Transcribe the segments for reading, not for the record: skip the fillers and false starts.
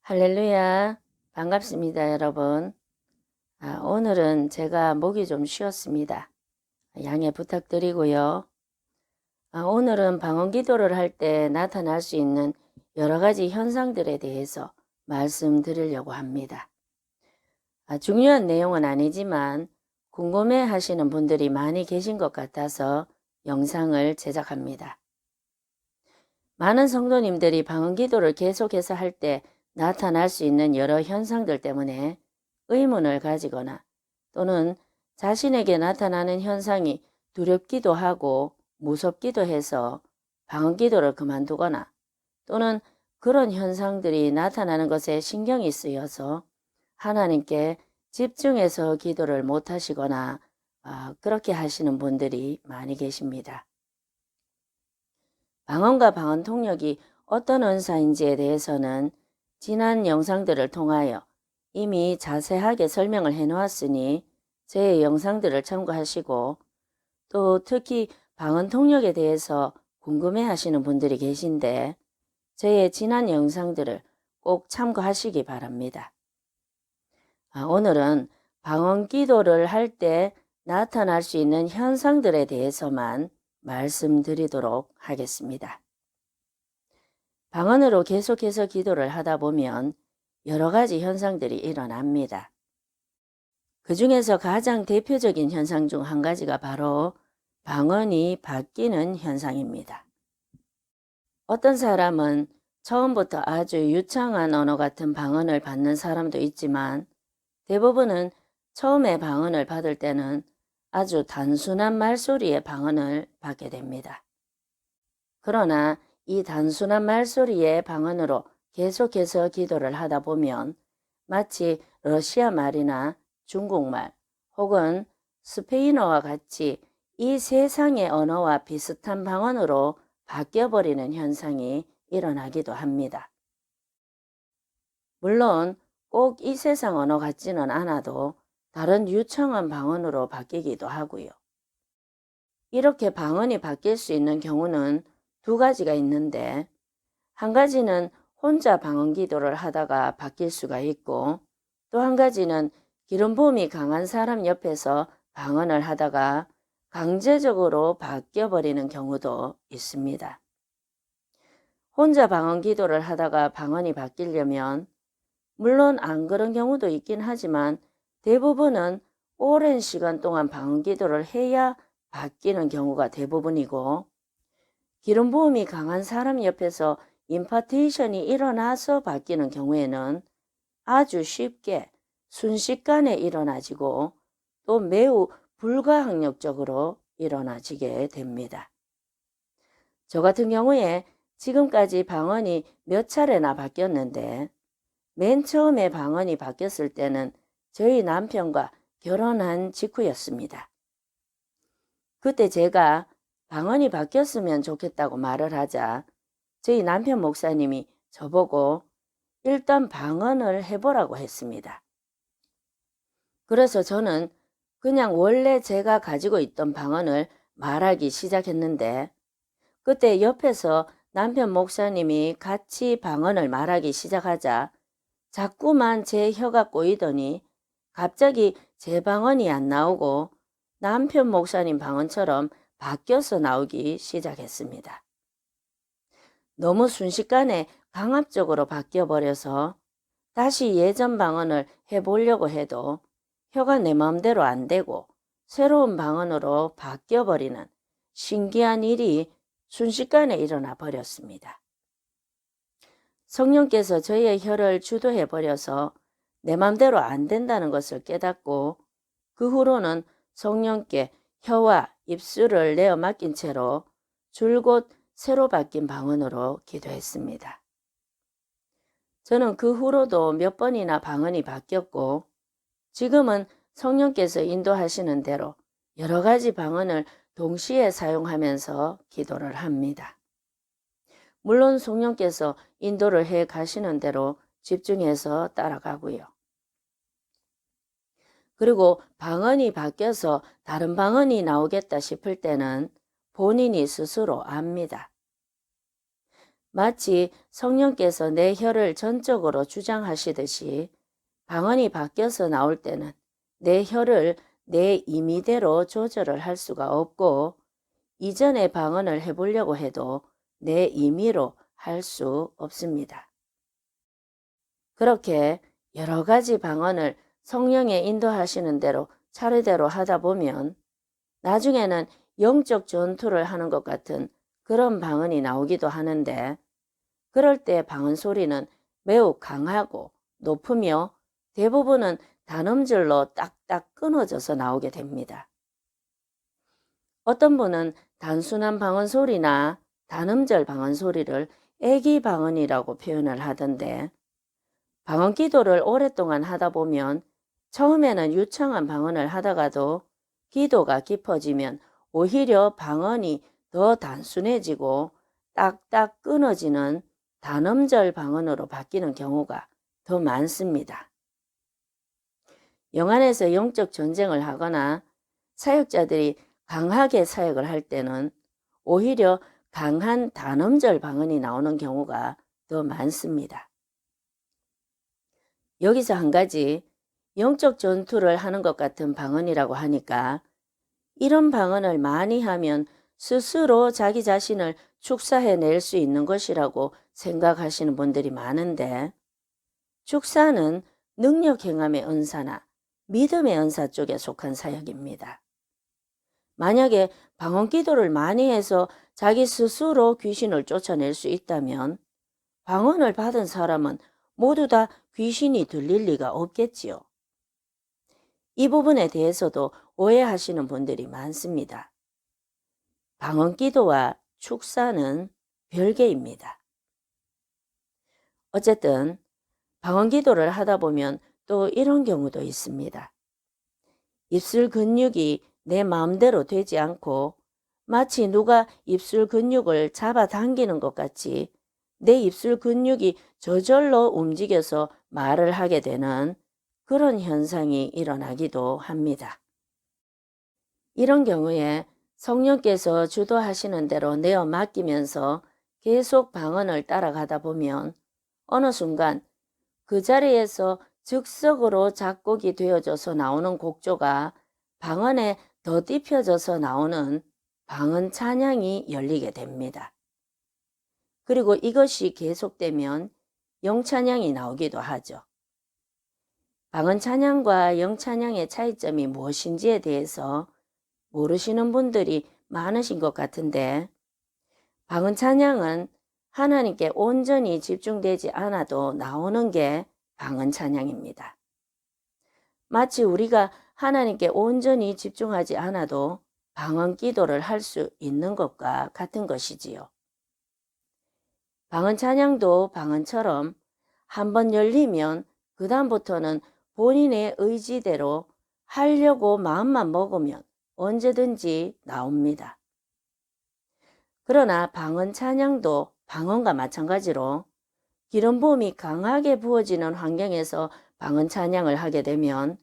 할렐루야. 반갑습니다, 여러분. 오늘은 제가 목이 좀 쉬었습니다. 양해 부탁드리고요. 오늘은 방언 기도를 할 때 나타날 수 있는 여러 가지 현상들에 대해서 말씀드리려고 합니다. 중요한 내용은 아니지만 궁금해 하시는 분들이 많이 계신 것 같아서 영상을 제작합니다. 많은 성도님들이 방언 기도를 계속해서 할 때 나타날 수 있는 여러 현상들 때문에 의문을 가지거나 또는 자신에게 나타나는 현상이 두렵기도 하고 무섭기도 해서 방언 기도를 그만두거나 또는 그런 현상들이 나타나는 것에 신경이 쓰여서 하나님께 집중해서 기도를 못하시거나 그렇게 하시는 분들이 많이 계십니다. 방언과 방언 통역이 어떤 은사인지에 대해서는 지난 영상들을 통하여 이미 자세하게 설명을 해 놓았으니 제 영상들을 참고하시고 또 특히 방언 통역에 대해서 궁금해 하시는 분들이 계신데 제 지난 영상들을 꼭 참고하시기 바랍니다. 오늘은 방언 기도를 할 때 나타날 수 있는 현상들에 대해서만 말씀드리도록 하겠습니다. 방언으로 계속해서 기도를 하다 보면 여러 가지 현상들이 일어납니다. 그 중에서 가장 대표적인 현상 중 한 가지가 바로 방언이 바뀌는 현상입니다. 어떤 사람은 처음부터 아주 유창한 언어 같은 방언을 받는 사람도 있지만 대부분은 처음에 방언을 받을 때는 아주 단순한 말소리의 방언을 받게 됩니다. 그러나 이 단순한 말소리의 방언으로 계속해서 기도를 하다 보면 마치 러시아 말이나 중국말 혹은 스페인어와 같이 이 세상의 언어와 비슷한 방언으로 바뀌어버리는 현상이 일어나기도 합니다. 물론 꼭 이 세상 언어 같지는 않아도 다른 유창한 방언으로 바뀌기도 하고요. 이렇게 방언이 바뀔 수 있는 경우는 두 가지가 있는데 한 가지는 혼자 방언 기도를 하다가 바뀔 수가 있고 또 한 가지는 기름 부음이 강한 사람 옆에서 방언을 하다가 강제적으로 바뀌어버리는 경우도 있습니다. 혼자 방언 기도를 하다가 방언이 바뀌려면 물론 안 그런 경우도 있긴 하지만 대부분은 오랜 시간 동안 방언 기도를 해야 바뀌는 경우가 대부분이고 기름 부음이 강한 사람 옆에서 임파테이션이 일어나서 바뀌는 경우에는 아주 쉽게 순식간에 일어나지고 또 매우 불가항력적으로 일어나지게 됩니다. 저 같은 경우에 지금까지 방언이 몇 차례나 바뀌었는데 맨 처음에 방언이 바뀌었을 때는 저희 남편과 결혼한 직후였습니다. 그때 제가 방언이 바뀌었으면 좋겠다고 말을 하자 저희 남편 목사님이 저보고 일단 방언을 해보라고 했습니다. 그래서 저는 그냥 원래 제가 가지고 있던 방언을 말하기 시작했는데 그때 옆에서 남편 목사님이 같이 방언을 말하기 시작하자 자꾸만 제 혀가 꼬이더니 갑자기 제 방언이 안 나오고 남편 목사님 방언처럼 바뀌어서 나오기 시작했습니다. 너무 순식간에 강압적으로 바뀌어버려서 다시 예전 방언을 해보려고 해도 혀가 내 마음대로 안 되고 새로운 방언으로 바뀌어버리는 신기한 일이 순식간에 일어나 버렸습니다. 성령께서 저의 혀를 주도해버려서 내 맘대로 안 된다는 것을 깨닫고 그 후로는 성령께 혀와 입술을 내어 맡긴 채로 줄곧 새로 바뀐 방언으로 기도했습니다. 저는 그 후로도 몇 번이나 방언이 바뀌었고 지금은 성령께서 인도하시는 대로 여러 가지 방언을 동시에 사용하면서 기도를 합니다. 물론 성령께서 인도를 해 가시는 대로 집중해서 따라가고요. 그리고 방언이 바뀌어서 다른 방언이 나오겠다 싶을 때는 본인이 스스로 압니다. 마치 성령께서 내 혀를 전적으로 주장하시듯이 방언이 바뀌어서 나올 때는 내 혀를 내 임의대로 조절을 할 수가 없고 이전의 방언을 해보려고 해도 내 임의로 할 수 없습니다. 그렇게 여러 가지 방언을 성령의 인도하시는 대로 차례대로 하다 보면 나중에는 영적 전투를 하는 것 같은 그런 방언이 나오기도 하는데 그럴 때 방언 소리는 매우 강하고 높으며 대부분은 단음절로 딱딱 끊어져서 나오게 됩니다. 어떤 분은 단순한 방언 소리나 단음절 방언 소리를 애기 방언이라고 표현을 하던데 방언 기도를 오랫동안 하다 보면 처음에는 유창한 방언을 하다가도 기도가 깊어지면 오히려 방언이 더 단순해지고 딱딱 끊어지는 단음절 방언으로 바뀌는 경우가 더 많습니다. 영안에서 영적 전쟁을 하거나 사역자들이 강하게 사역을 할 때는 오히려 강한 단음절 방언이 나오는 경우가 더 많습니다. 여기서 한 가지 영적 전투를 하는 것 같은 방언이라고 하니까 이런 방언을 많이 하면 스스로 자기 자신을 축사해낼 수 있는 것이라고 생각하시는 분들이 많은데 축사는 능력 행함의 은사나 믿음의 은사 쪽에 속한 사역입니다. 만약에 방언 기도를 많이 해서 자기 스스로 귀신을 쫓아낼 수 있다면 방언을 받은 사람은 모두 다 귀신이 들릴 리가 없겠지요. 이 부분에 대해서도 오해하시는 분들이 많습니다. 방언 기도와 축사는 별개입니다. 어쨌든 방언 기도를 하다 보면 또 이런 경우도 있습니다. 입술 근육이 내 마음대로 되지 않고 마치 누가 입술 근육을 잡아당기는 것 같이 내 입술 근육이 저절로 움직여서 말을 하게 되는 그런 현상이 일어나기도 합니다. 이런 경우에 성령께서 주도하시는 대로 내어 맡기면서 계속 방언을 따라가다 보면 어느 순간 그 자리에서 즉석으로 작곡이 되어져서 나오는 곡조가 방언에 덧입혀져서 나오는 방언 찬양이 열리게 됩니다. 그리고 이것이 계속되면 영찬양이 나오기도 하죠. 방언 찬양과 영찬양의 차이점이 무엇인지에 대해서 모르시는 분들이 많으신 것 같은데 방언 찬양은 하나님께 온전히 집중되지 않아도 나오는 게 방언 찬양입니다. 마치 우리가 하나님께 온전히 집중하지 않아도 방언 기도를 할 수 있는 것과 같은 것이지요. 방언 찬양도 방언처럼 한번 열리면 그 다음부터는 본인의 의지대로 하려고 마음만 먹으면 언제든지 나옵니다. 그러나 방언 찬양도 방언과 마찬가지로 기름 부음이 강하게 부어지는 환경에서 방언 찬양을 하게 되면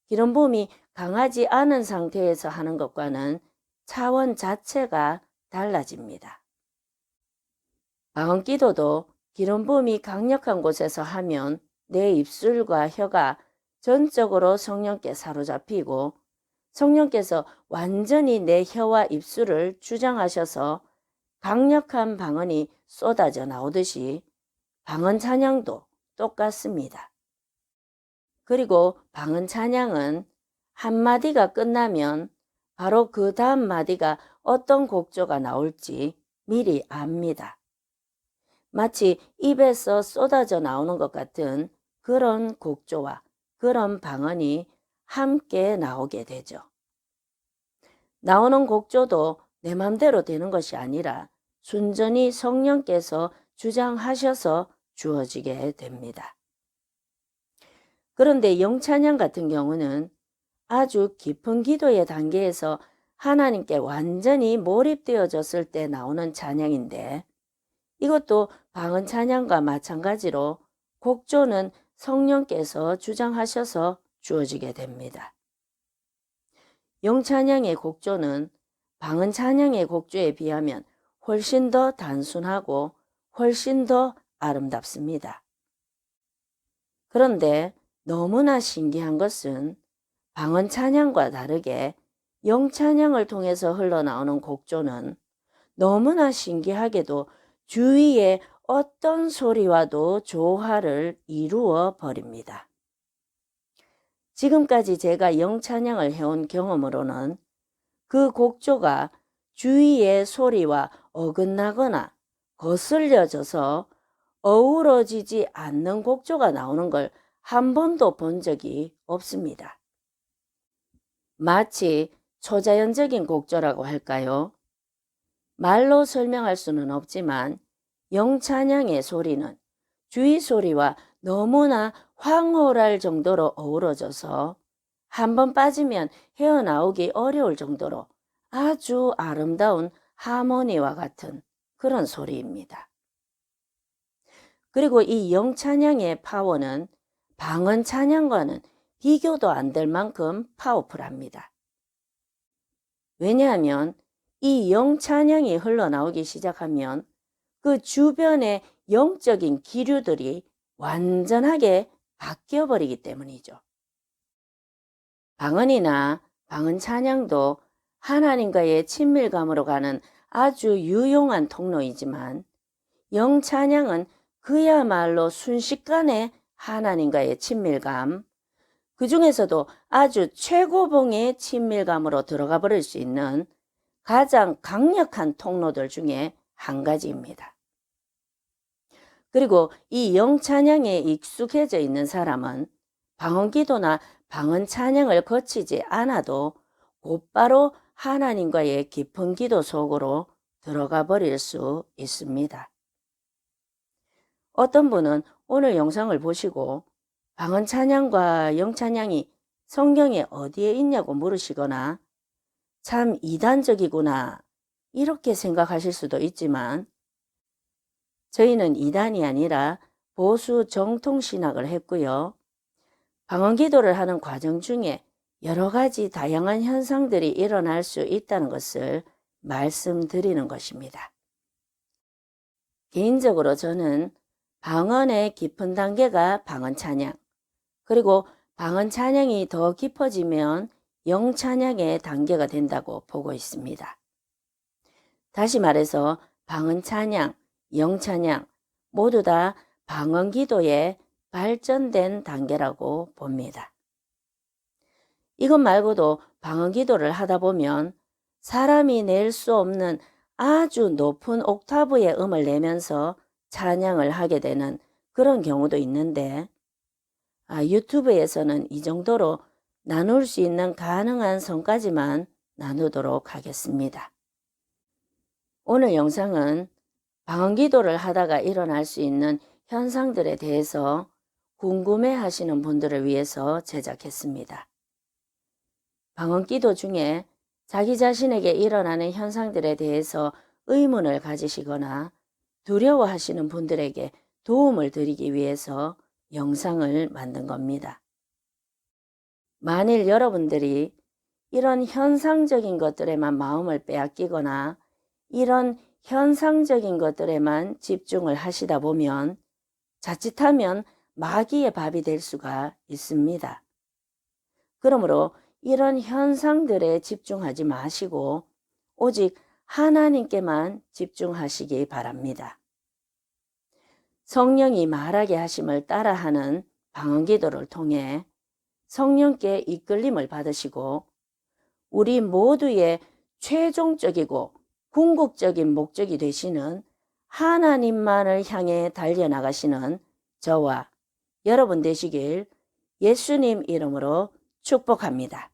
기름 부음이 강하지 않은 상태에서 하는 것과는 차원 자체가 달라집니다. 방언 기도도 기름 부음이 강력한 곳에서 하면 내 입술과 혀가 전적으로 성령께 사로잡히고 성령께서 완전히 내 혀와 입술을 주장하셔서 강력한 방언이 쏟아져 나오듯이 방언 찬양도 똑같습니다. 그리고 방언 찬양은 한마디가 끝나면 바로 그 다음 마디가 어떤 곡조가 나올지 미리 압니다. 마치 입에서 쏟아져 나오는 것 같은 그런 곡조와 그런 방언이 함께 나오게 되죠. 나오는 곡조도 내 맘대로 되는 것이 아니라 순전히 성령께서 주장하셔서 주어지게 됩니다. 그런데 영찬양 같은 경우는 아주 깊은 기도의 단계에서 하나님께 완전히 몰입되어졌을 때 나오는 찬양인데 이것도 방언 찬양과 마찬가지로 곡조는 성령께서 주장하셔서 주어지게 됩니다. 영찬양의 곡조는 방언 찬양의 곡조에 비하면 훨씬 더 단순하고 훨씬 더 아름답습니다. 그런데 너무나 신기한 것은 방언 찬양과 다르게 영찬양을 통해서 흘러나오는 곡조는 너무나 신기하게도 주위의 어떤 소리와도 조화를 이루어 버립니다. 지금까지 제가 영찬양을 해온 경험으로는 그 곡조가 주위의 소리와 어긋나거나 거슬려져서 어우러지지 않는 곡조가 나오는 걸 한 번도 본 적이 없습니다. 마치 초자연적인 곡조라고 할까요? 말로 설명할 수는 없지만 영찬양의 소리는 주위 소리와 너무나 황홀할 정도로 어우러져서 한 번 빠지면 헤어나오기 어려울 정도로 아주 아름다운 하모니와 같은 그런 소리입니다. 그리고 이 영찬양의 파워는 방언 찬양과는 비교도 안 될 만큼 파워풀합니다. 왜냐하면 이 영찬양이 흘러나오기 시작하면 그 주변의 영적인 기류들이 완전하게 바뀌어버리기 때문이죠. 방언이나 방언 찬양도 하나님과의 친밀감으로 가는 아주 유용한 통로이지만 영찬양은 그야말로 순식간에 하나님과의 친밀감, 그 중에서도 아주 최고봉의 친밀감으로 들어가 버릴 수 있는 가장 강력한 통로들 중에 한 가지입니다. 그리고 이 영찬양에 익숙해져 있는 사람은 방언기도나 방언 찬양을 거치지 않아도 곧바로 하나님과의 깊은 기도 속으로 들어가 버릴 수 있습니다. 어떤 분은 오늘 영상을 보시고 방언 찬양과 영찬양이 성경에 어디에 있냐고 물으시거나 참 이단적이구나 이렇게 생각하실 수도 있지만 저희는 이단이 아니라 보수 정통신학을 했고요. 방언 기도를 하는 과정 중에 여러 가지 다양한 현상들이 일어날 수 있다는 것을 말씀드리는 것입니다. 개인적으로 저는 방언의 깊은 단계가 방언 찬양, 그리고 방언 찬양이 더 깊어지면 영찬양의 단계가 된다고 보고 있습니다. 다시 말해서 방언 찬양, 영찬양 모두 다 방언 기도의 발전된 단계라고 봅니다. 이것 말고도 방언 기도를 하다 보면 사람이 낼 수 없는 아주 높은 옥타브의 음을 내면서 찬양을 하게 되는 그런 경우도 있는데 유튜브에서는 이 정도로 나눌 수 있는 가능한 선까지만 나누도록 하겠습니다. 오늘 영상은 방언 기도를 하다가 일어날 수 있는 현상들에 대해서 궁금해 하시는 분들을 위해서 제작했습니다. 방언 기도 중에 자기 자신에게 일어나는 현상들에 대해서 의문을 가지시거나 두려워하시는 분들에게 도움을 드리기 위해서 영상을 만든 겁니다. 만일 여러분들이 이런 현상적인 것들에만 마음을 빼앗기거나 이런 현상적인 것들에만 집중을 하시다 보면 자칫하면 마귀의 밥이 될 수가 있습니다. 그러므로 이런 현상들에 집중하지 마시고 오직 하나님께만 집중하시기 바랍니다. 성령이 말하게 하심을 따라하는 방언 기도를 통해 성령께 이끌림을 받으시고 우리 모두의 최종적이고 궁극적인 목적이 되시는 하나님만을 향해 달려나가시는 저와 여러분 되시길 예수님 이름으로 축복합니다.